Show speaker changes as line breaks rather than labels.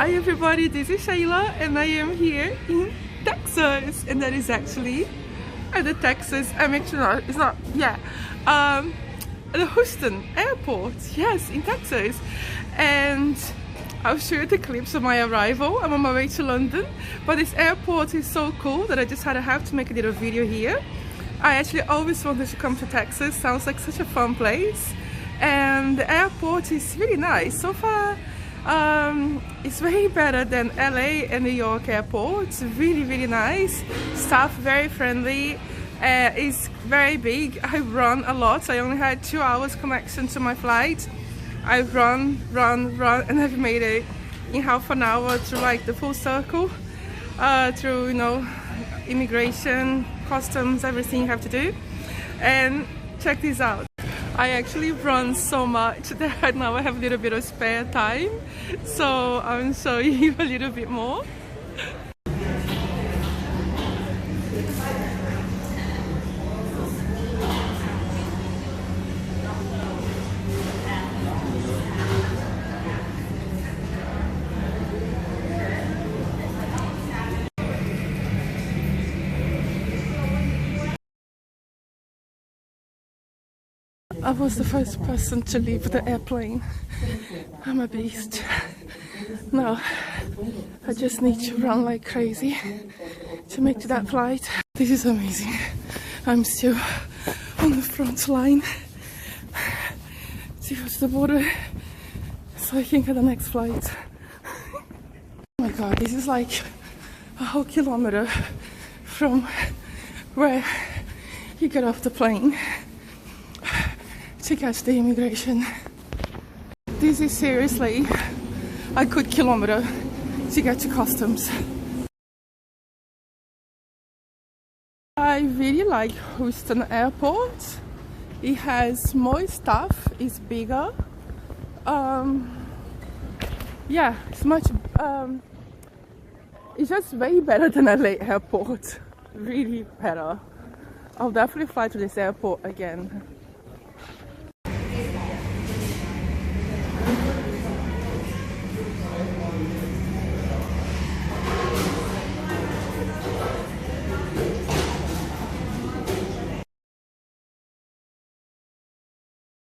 Hi everybody, this is Shaila and I am here in Texas, and that is actually at the Texas, I'm actually not, it's not, yeah, the Houston airport, yes, in Texas. And I'll show you the clips of my arrival. I'm on my way to London, but this airport is so cool that I just have to make a little video here. I actually always wanted to come to Texas, sounds like such a fun place, and the airport is really nice. So far, it's way better than LA and New York airports. Really nice. Staff very friendly. It's very big. I run a lot. I only had 2 hours connection to my flight. I run, and I've made it in half an hour through like the full circle, through, you know, immigration, customs, everything you have to do. And check this out. I actually run so much that now I have a little bit of spare time, so I'll show you a little bit more. I was the first person to leave the airplane. I'm a beast. Now, I just need to run like crazy to make to that flight. This is amazing. I'm still on the front line to go to the border so I can get the next flight. Oh my god, this is like a whole kilometer from where you get off the plane to catch the immigration. This is seriously a good kilometer to get to customs. I really like Houston Airport. It has more stuff, it's bigger. Yeah, it's much, it's just way better than LA Airport. Really better. I'll definitely fly to this airport again.